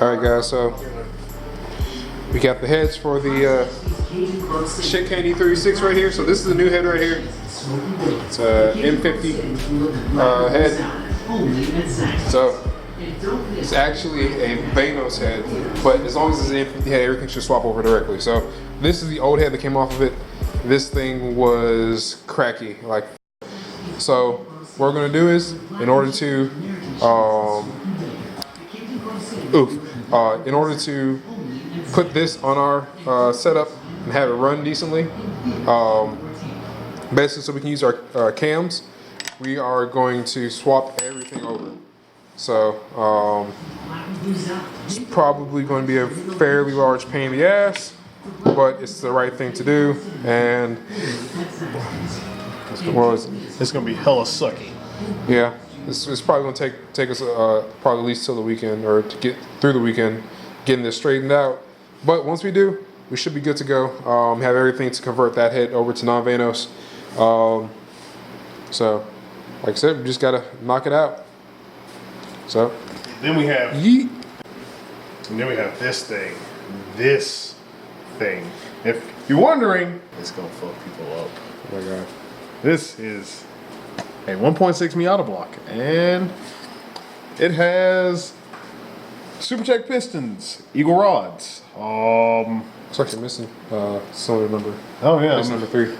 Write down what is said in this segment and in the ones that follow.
Alright guys, so we got the heads for the shit can E36 right here. So this is the new head right here. It's a M50 head. So it's actually a Vanos head, but as long as it's an M50 head, everything should swap over directly. So this is the old head that came off of it. This thing was cracky, like. So what we're gonna do is, in order to put this on our setup and have it run decently, basically so we can use our cams, we are going to swap everything over. So it's probably going to be a fairly large pain in the ass, but it's the right thing to do, and it's going to be hella sucky. Yeah, it's probably going to take us probably at least till the weekend, or to get through the weekend, getting this straightened out. But once we do, we should be good to go. Have everything to convert that head over to non-Vanos. So, like I said, we just got to knock it out. So then we have yeet. And then we have this thing. This thing. If you're wondering, it's going to fuck people up. Oh my god. This is a 1.6 Miata block, and it has super check pistons, Eagle rods. It's actually missing cylinder number. Oh yeah, it's number 3.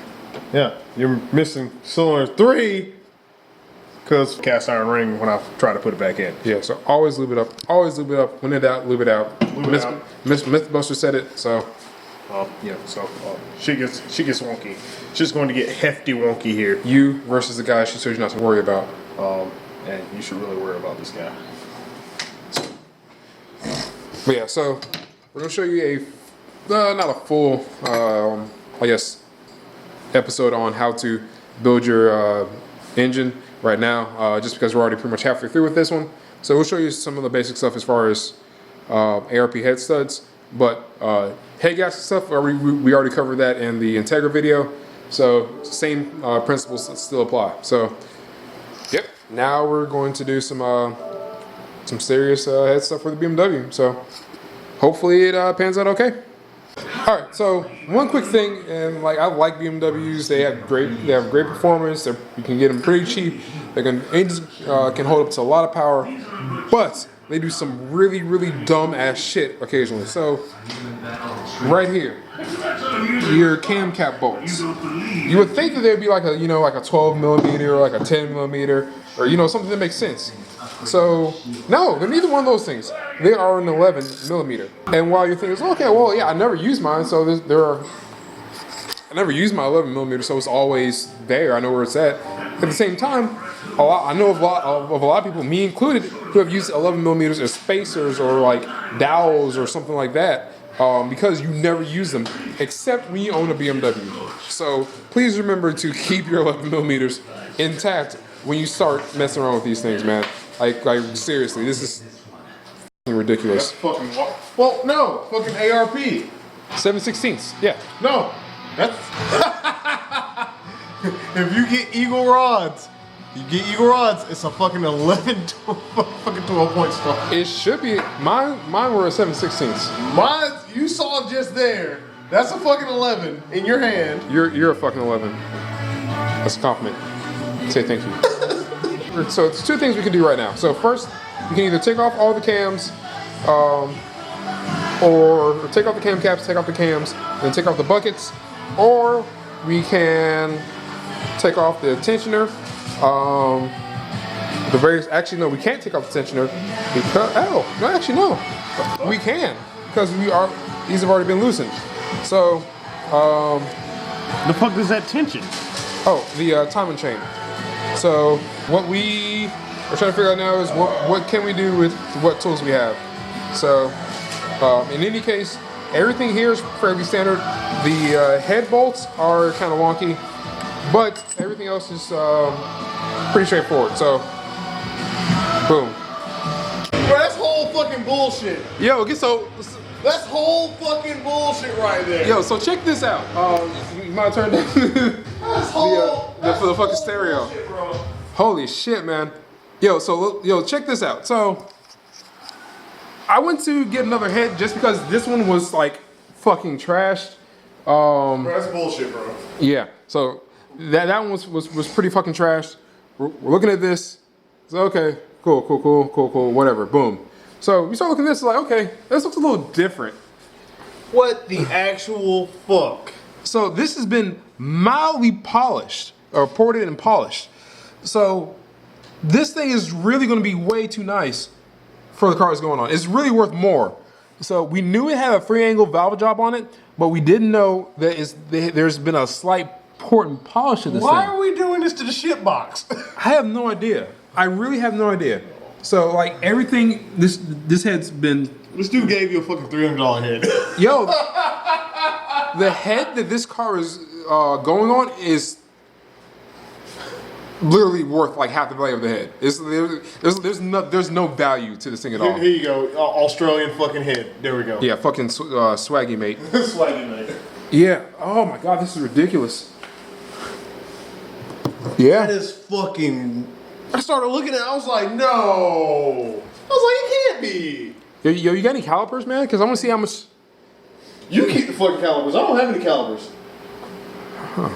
Yeah, you're missing cylinder 3 because cast iron ring when I try to put it back in. Yeah, so always lube it up. Always lube it up. When in doubt, lube it out. Mythbuster said it, so. Yeah, so she gets wonky. She's going to get hefty wonky here. You versus the guy she told you not to worry about. And you should really worry about this guy. But yeah, so we're gonna show you a not a full, I guess, episode on how to build your engine right now, just because we're already pretty much halfway through with this one. So we'll show you some of the basic stuff as far as ARP head studs. But head gasket stuff, we already covered that in the Integra video. So same principles still apply. So yep, now we're going to do some serious head stuff for the BMW. So hopefully it pans out okay. All right, so one quick thing, and like I like BMWs. They have great performance. You can get them pretty cheap. Engines can hold up to a lot of power, but they do some really dumb ass shit occasionally. So right here, your cam cap bolts. You would think that they'd be like a like a 12 millimeter or like a 10 millimeter or something that makes sense. So no, they're neither one of those things. They are an 11 millimeter. And while you're thinking, okay, well yeah, I never use mine, so I never use my 11 millimeter, so it's always there. I know where it's at. At the same time, I know of a lot of people, me included, who have used 11 millimeters as spacers or like dowels or something like that, because you never use them except when you own a BMW. So please remember to keep your 11 millimeters intact when you start messing around with these things, man. Like seriously, this is ridiculous. That's fucking well, no, fucking ARP. 7/16, yeah. No, that's if you get Eagle rods, it's a fucking 11 to fucking 12-point star. It should be. Mine were a 7/16. Mine, you saw just there. That's a fucking 11 in your hand. You're a fucking 11. That's a compliment. Say thank you. So it's 2 things we can do right now. So first, you can either take off all the cams, or take off the cam caps, take off the cams, then take off the buckets, or we can take off the tensioner. Actually no, we can't take off the tensioner because we can, because these have already been loosened. So the fuck is that tension? Oh, the timing chain. So what we are trying to figure out now is what can we do with what tools we have. So in any case, everything here is fairly standard. The head bolts are kind of wonky, but everything else is pretty straightforward. So boom. Bro, that's whole fucking bullshit. Yo, that's whole fucking bullshit right there. Yo, so check this out. You might turn down for the fucking stereo. Bullshit, bro. Holy shit, man. Yo, check this out. So I went to get another head just because this one was like fucking trashed. Bro, that's bullshit, bro. Yeah, so that one was pretty fucking trashed. We're looking at this. So okay, cool, whatever. Boom. So we start looking at this, like, okay, this looks a little different. What the actual fuck? So this has been mildly polished, or ported and polished. So this thing is really going to be way too nice for the car that's going on. It's really worth more. So we knew it had a free angle valve job on it, but we didn't know that there's been a slight port and polish to this thing. Why are we doing this to the shit box? I have no idea. I really have no idea. So like everything, this head's been. This dude gave you a fucking $300 head. Yo, the head that this car is going on is literally worth like half the value of the head. There's no value to this thing at all. Here you go, Australian fucking head. There we go. Yeah, fucking swaggy mate. Swaggy mate. Yeah. Oh my god, this is ridiculous. Yeah. That is fucking. I started looking at it, I was like, no. I was like, it can't be. Yo, you got any calipers, man? Because I want to see how much. You keep the fucking calipers. I don't have any calipers. Huh.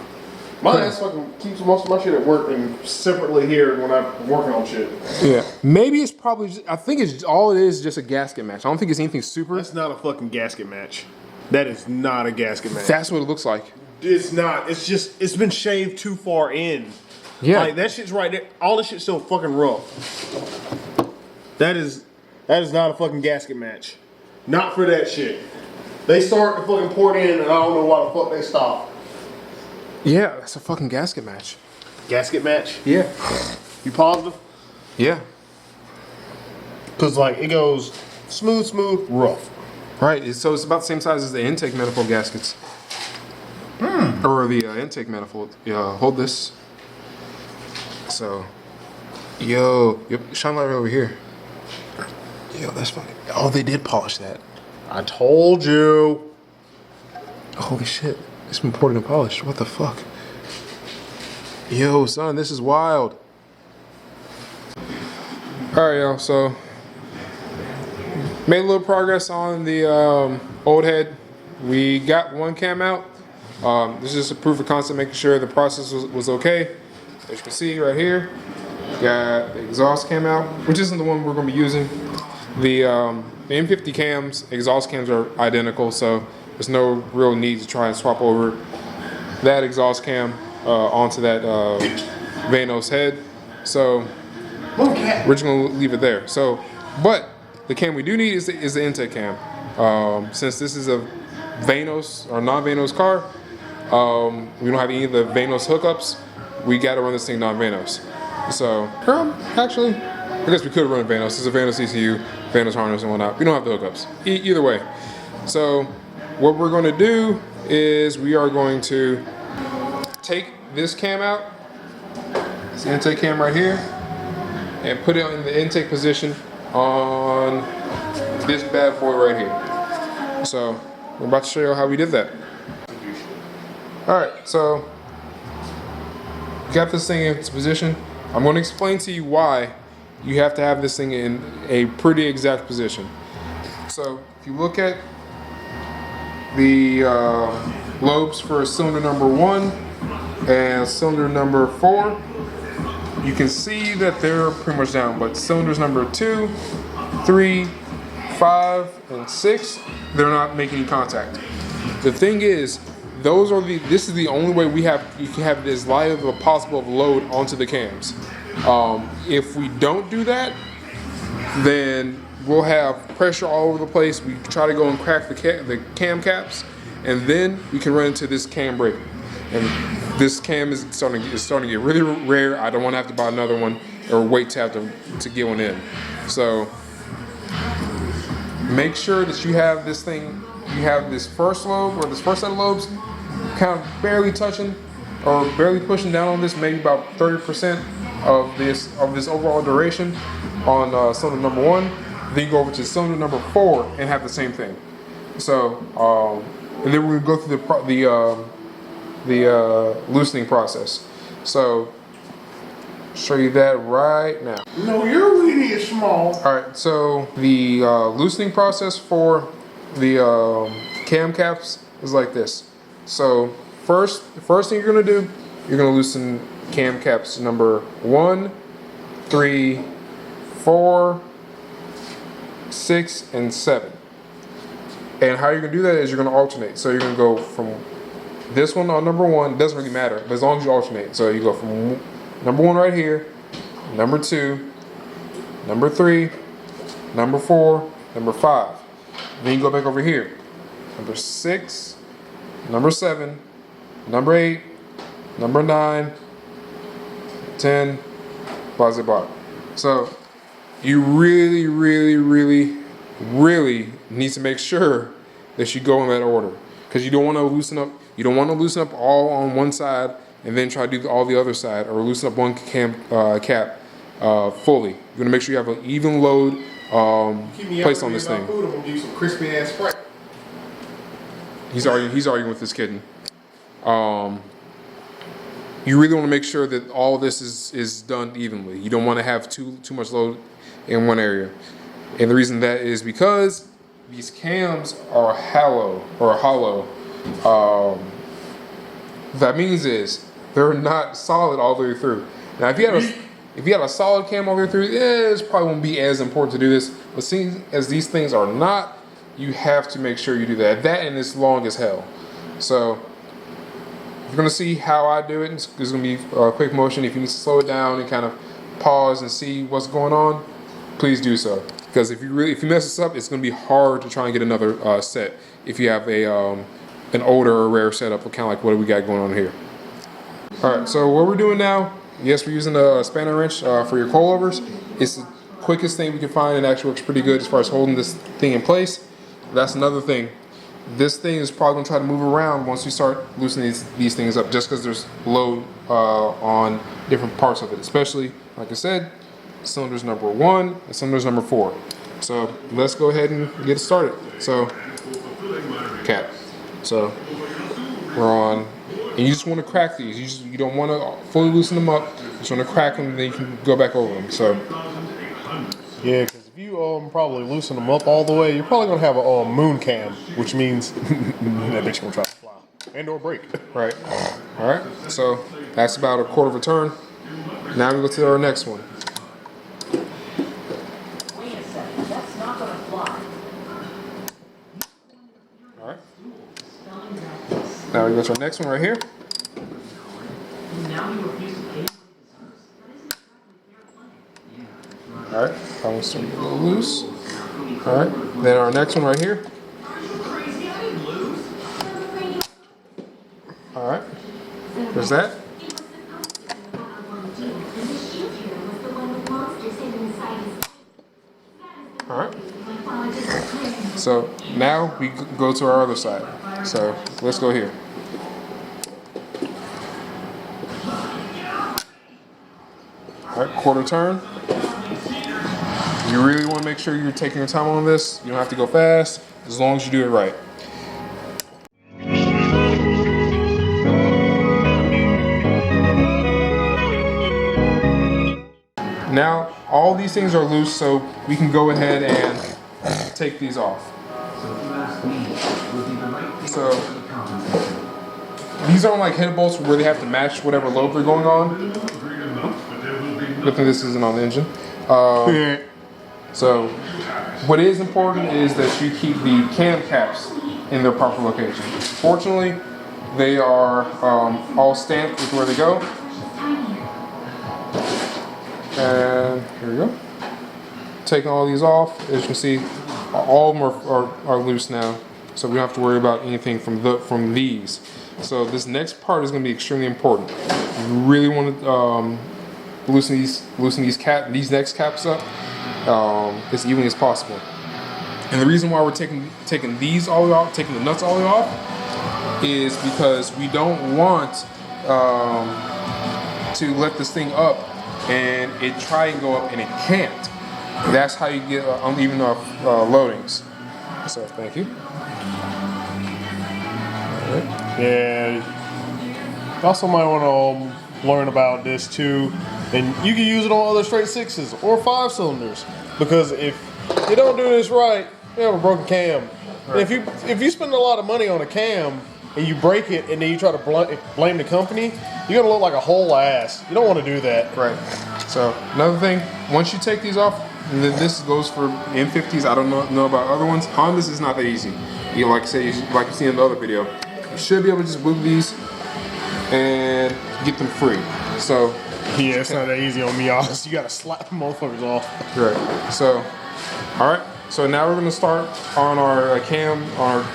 My ass fucking keeps most of my shit at work and separately here when I'm working on shit. Yeah. Maybe it's probably just, I think it's all it is just a gasket match. I don't think it's anything super. That's not a fucking gasket match. That is not a gasket match. That's what it looks like. It's not. It's just, it's been shaved too far in. Yeah. Like, that shit's right there. All this shit's still fucking rough. That is not a fucking gasket match. Not for that shit. They start to fucking pour it in and I don't know why the fuck they stop. Yeah, that's a fucking gasket match. Gasket match? Yeah. You positive? Yeah. Cause like it goes smooth, rough. Right, so it's about the same size as the intake manifold gaskets. Or the intake manifold. Yeah, hold this. So, yo, shine light right over here. Yo, that's fucking. Oh, they did polish that. I told you. Holy shit, it's been ported and polished. What the fuck? Yo, son, this is wild. All right, y'all. So, made a little progress on the old head. We got one cam out. This is just a proof of concept, making sure the process was okay. As you can see right here, got the exhaust cam out, which isn't the one we're going to be using. The M50 cams, exhaust cams are identical, so there's no real need to try and swap over that exhaust cam onto that Vanos head. So we're just going to leave it there. So, but the cam we do need is the intake cam. Since this is a Vanos or non-Vanos car, we don't have any of the Vanos hookups. We got to run this thing non-Vanos. So, actually, I guess we could run a Vanos. It's a Vanos ECU, Vanos harness and whatnot. We don't have the hookups. Either way. So, what we're going to do is we are going to take this cam out, this intake cam right here, and put it in the intake position on this bad boy right here. So, we're about to show you how we did that. Alright, so got this thing in its position. I'm going to explain to you why you have to have this thing in a pretty exact position. So if you look at the lobes for cylinder number 1 and cylinder number 4, you can see that they're pretty much down, but cylinders number 2, 3, 5, and 6, they're not making any contact. The thing is, this is the only way you can have as light of a possible load onto the cams. If we don't do that, then we'll have pressure all over the place. We try to go and crack the cam caps, and then we can run into this cam brake. And this cam is starting to get really rare. I don't want to have to buy another one or wait to have to get one in. So make sure that you have this thing. You have this first lobe or this first set of lobes kind of barely touching or barely pushing down on this, maybe about 30% of this overall duration on cylinder number 1. Then you go over to cylinder number 4 and have the same thing. So, and then we're gonna go through the loosening process. So, Show you that right now. No, your weenie is small. All right, so the loosening process for the cam caps is like this. So the first thing you're gonna do, you're gonna loosen cam caps number 1, 3, 4, 6, and 7. And how you're gonna do that is you're gonna alternate. So you're gonna go from this one on number 1. It doesn't really matter, but as long as you alternate. So you go from number 1 right here, number 2, number 3, number 4, number 5. Then you go back over here. Number 6, number 7, number 8, number 9, 10, blah, blah, blah. So you really, really, really, really need to make sure that you go in that order, because you don't want to loosen up. You don't want to loosen up all on one side and then try to do all the other side, or loosen up one cap fully. You're gonna make sure you have an even load placed on this thing. Food, I'm gonna give you some crispy ass Sprite. He's arguing with this kitten. You really want to make sure that all of this is done evenly. You don't want to have too much load in one area. And the reason that is because these cams are hollow. What that means is they're not solid all the way through. Now, if you had a solid cam all the way through, it probably won't be as important to do this. But seeing as these things are not, you have to make sure you do that. That, and it's long as hell. So you're gonna see how I do it. It's gonna be a quick motion. If you need to slow it down and kind of pause and see what's going on, please do so. Because if you mess this up, it's gonna be hard to try and get another set if you have an older or rare setup, kind of like what we got going on here. All right, so what we're doing now, yes, we're using a spanner wrench for your coilovers. It's the quickest thing we can find, and actually works pretty good as far as holding this thing in place. That's another thing. This thing is probably gonna try to move around once you start loosening these things up, just because there's load on different parts of it, especially, like I said, cylinders number 1 and cylinders number 4. So let's go ahead and get it started. So, cap. So we're on, and you just want to crack these. You don't want to fully loosen them up. You just want to crack them, and then you can go back over them. So yeah, because if you probably loosen them up all the way, you're probably gonna have a moon cam, which means that bitch gonna try to fly and or break. Right. All right. So that's about a quarter of a turn. Now we go to our next one. Wait a second, that's not gonna fly. All right. Now we go to our next one right here. Now you refuse to pay. All right. That one's starting to get a little loose. All right. Then our next one right here. All right. There's that. All right. So now we go to our other side. So let's go here. All right, quarter turn. You really want to make sure you're taking your time on this. You don't have to go fast, as long as you do it right. Now, all these things are loose, so we can go ahead and take these off. So, these aren't like head bolts where they have to match whatever load they're going on. Good thing this isn't on the engine. So, what is important is that you keep the cam caps in their proper location. Fortunately, they are all stamped with where they go. And here we go. Taking all these off, as you can see, all of them are loose now, so we don't have to worry about anything from these. So this next part is going to be extremely important. You really want to loosen these next caps up as evenly as possible. And the reason why we're taking these all the way off, taking the nuts all the way off, is because we don't want to let this thing up and it try and go up and it can't. That's how you get uneven loadings. So thank you. All right. Yeah. You also might want to learn about this too. And you can use it on other straight 6s or 5 cylinders. Because if you don't do this right, you have a broken cam. Right. If you spend a lot of money on a cam and you break it and then you try to blame the company, you're gonna look like a whole ass. You don't want to do that. Right. So another thing, once you take these off, and then this goes for M50s. I don't know about other ones. Hondas is not that easy. You like you see in the other video, you should be able to just move these and get them free. So yeah, it's not that easy on Miatas. You gotta slap motherfuckers off. right. So all right. So now we're gonna start on our cam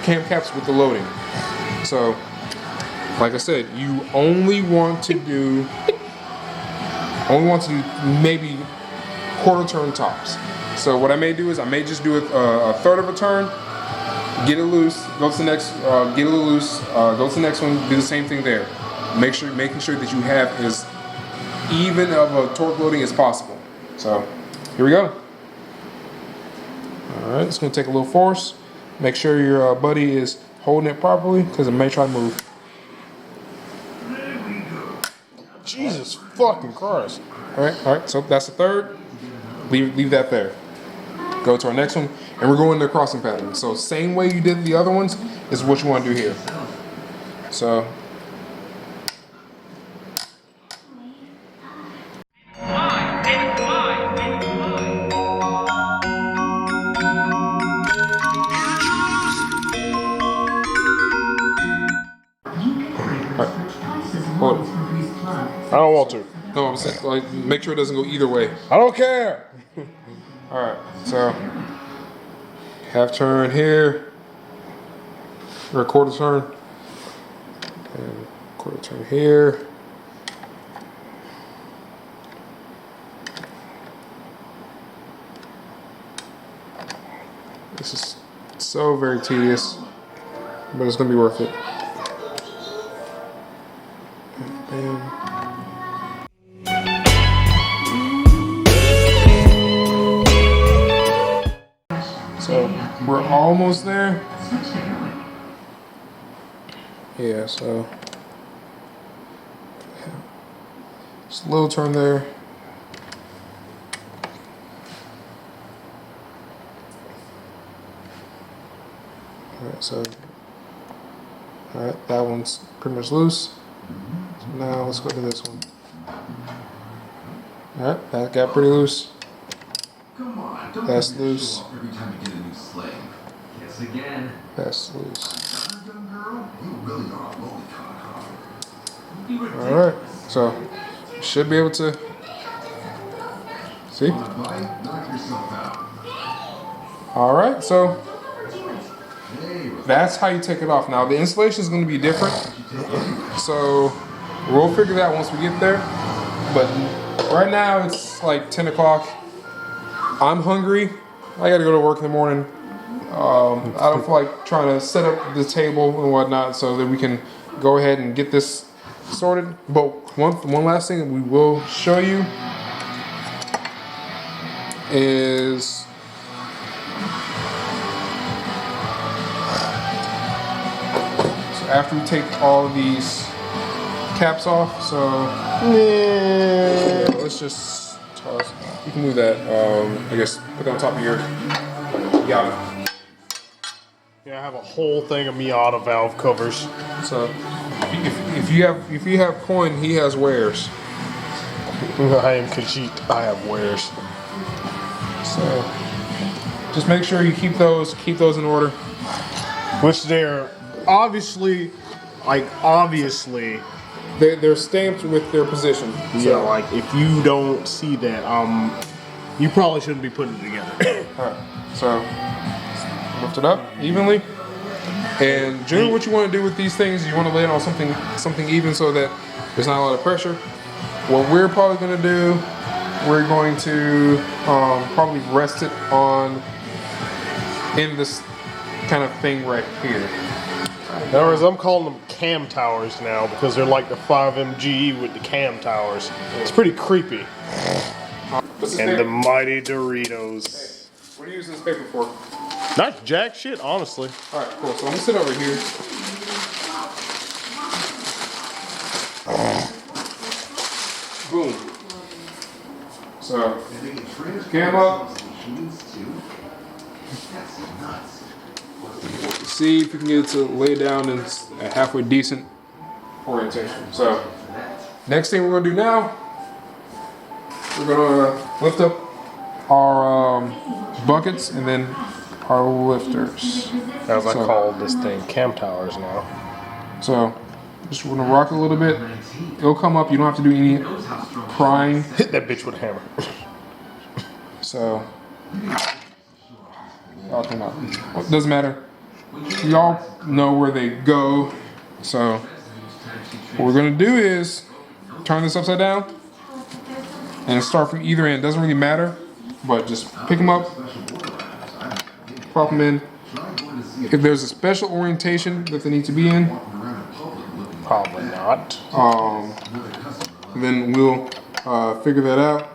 caps with the loading. So like I said, you only want to do maybe quarter turn tops. So what I may do is I may just do a third of a turn, get it loose, go to the next, get a little loose, go to the next one, do the same thing there. Making sure that you have as even of a torque loading as possible. So here we go. All right, it's gonna take a little force. Make sure your buddy is holding it properly because it may try to move. Jesus fucking Christ. All right, so that's the third. Leave that there. Go to our next one, and we're going to crossing pattern. So same way you did the other ones is what you want to do here. So. Hold it. I don't want to. No, I'm saying, like, make sure it doesn't go either way. I don't care. All right, so half turn here, or a quarter turn, and quarter turn here. This is so very tedious, but it's gonna be worth it. Bam. So we're almost there. Yeah, so just a little turn there. Alright, so alright, that one's pretty much loose. So now let's go to this one. Alright, that got pretty loose. Come on, don't That's do this loose. show off every time you get a new slave. Guess again. That's loose. Young girl, you really are a lolicon, huh? Alright, so should be able to see. Want a bite? Knock yourself out. Alright, so Hey, that's how you take it off. Now the installation is going to be different, so we'll figure that once we get there. But right now it's like 10 o'clock. I'm hungry. I got to go to work in the morning. I don't feel like trying to set up the table and whatnot, so that we can go ahead and get this sorted. But one last thing that we will show you is after we take all of these caps off, so yeah, let's just toss. You can move that. I guess put that on top of your Miata. Yeah, I have a whole thing of Miata valve covers. So if you have coin, he has wares. I am Khajiit. I have wares. So just make sure you keep those in order. Which they're obviously, They're stamped with their position. yeah, like if you don't see that, you probably shouldn't be putting it together. Alright, so lift it up evenly. And generally what you want to do with these things, you want to lay it on something even so that there's not a lot of pressure. What we're probably going to do, we're going to probably rest it in this kind of thing right here. In other words, I'm calling them cam towers now because they're like the 5MGE with the cam towers. It's pretty creepy. What's this And the paper? mighty Doritos. What are you using this paper for? Not jack shit, honestly. Alright, cool. So I'm gonna sit over here. Boom. So, cam up. See if you can get it to lay down in a halfway decent orientation. So, next thing we're gonna do now, we're gonna lift up our buckets and then our lifters. As I call this thing, cam towers now. So, just want to rock it a little bit. It'll come up. You don't have to do any prying. Hit that bitch with a hammer. So, I'll come up. Well, doesn't matter. Y'all know where they go. So, what we're gonna do is turn this upside down and start from either end. Doesn't really matter, but just pick them up, pop them in. If there's a special orientation that they need to be in, Probably not. then we'll figure that out.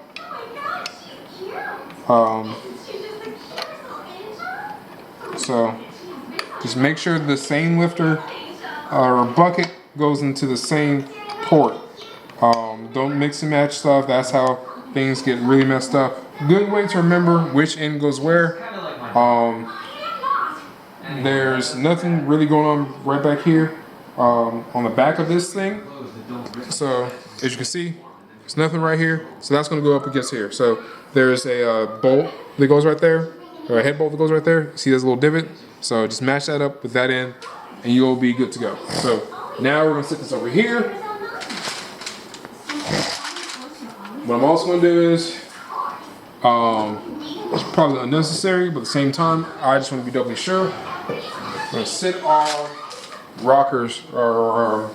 So just make sure the same lifter or bucket goes into the same port. Don't mix and match stuff. That's how things get really messed up. Good way to remember which end goes where. There's nothing really going on right back here on the back of this thing. So as you can see, there's nothing right here. So that's going to go up against here. So there's a bolt that goes right there, or a head bolt that goes right there. See there's a little divot. So just match that up with that end and you'll be good to go. So now we're going to sit this over here. What I'm also going to do is, it's probably unnecessary, but at the same time, I just want to be doubly sure. I'm going to sit our rockers, or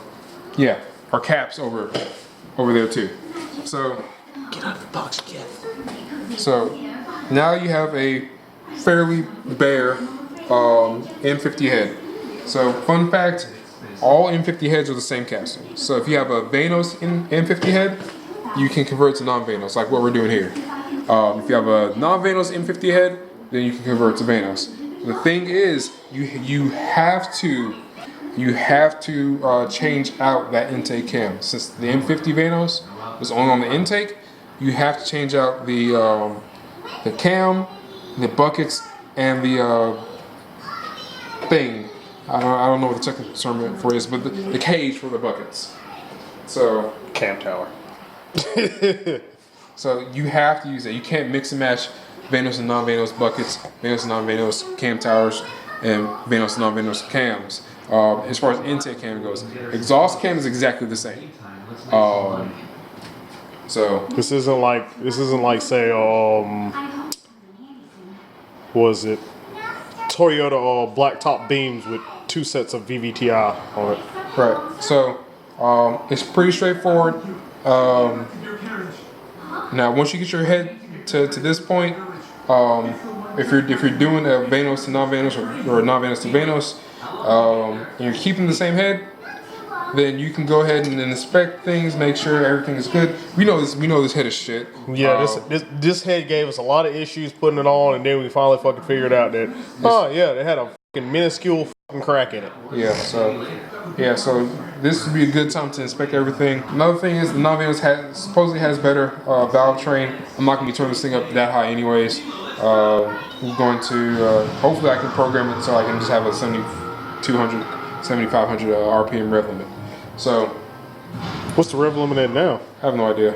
our caps over there too. So, Get out of the box, kid. so now you have a fairly bare M50 head. So fun fact, all M50 heads are the same casting. So if you have a Vanos M50 head, you can convert to non-Vanos, like what we're doing here. If you have a non-Vanos M50 head, then you can convert to Vanos. The thing is, you have to change out that intake cam. Since the M50 Vanos was only on the intake, you have to change out the cam, the buckets, and the thing. I don't know what the technical term for it is, but the cage for the buckets. So Cam tower. So you have to use it. You can't mix and match Vanos and non-Vanos buckets, Vanos and non-Vanos cam towers, and Vanos and non-Vanos cams. As far as intake cam goes, exhaust cam is exactly the same. So This isn't like say was it Toyota blacktop beams with 2 sets of VVTi on it. right. So it's pretty straightforward. Now, once you get your head to this point, if you're doing a Vanos to non-Vanos or non-Vanos to Vanos, and you're keeping the same head, then you can go ahead and inspect things, make sure everything is good. We know this head is shit. Yeah, this head gave us a lot of issues putting it on, and then we finally fucking figured out that they had a fucking minuscule fucking crack in it. So this would be a good time to inspect everything. Another thing is the non-Vanos supposedly has better valve train. I'm not gonna be turning this thing up that high anyways. I'm going to hopefully I can program it so I can just have a 7,200, 7,500 RPM rev limit. So What's the rev limit at now? I have no idea.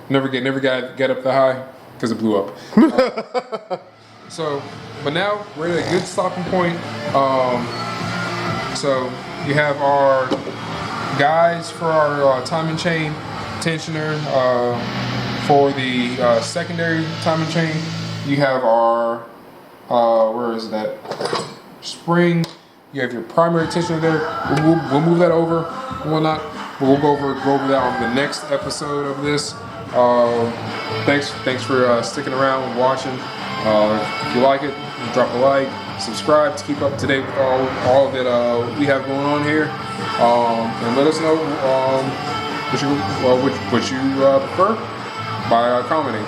Never get up that high because it blew up. But now we're at a good stopping point. So you have our guides for our timing chain tensioner. For the secondary timing chain, you have our where is that spring? You have your primary tensioner there. We'll move that over and whatnot. But we'll go over that on the next episode of this. Thanks for sticking around and watching. If you like it, drop a like, subscribe to keep up to date with all that we have going on here, and let us know what you prefer by commenting.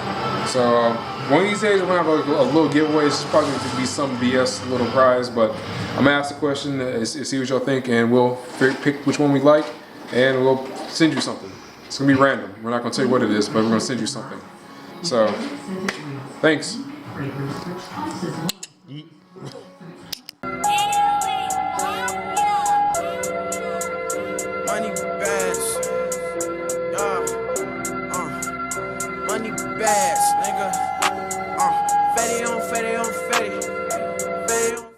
So one of these days we're gonna have a little giveaway. It's probably gonna be some BS little prize, but I'm gonna ask the question and see what y'all think, and we'll pick which one we like, and we'll send you something. It's gonna be random. We're not gonna tell you what it is, but we're gonna send you something. So, thanks. Money bags, money bags, nigga. Fatty on fatty on fatty, fatty on.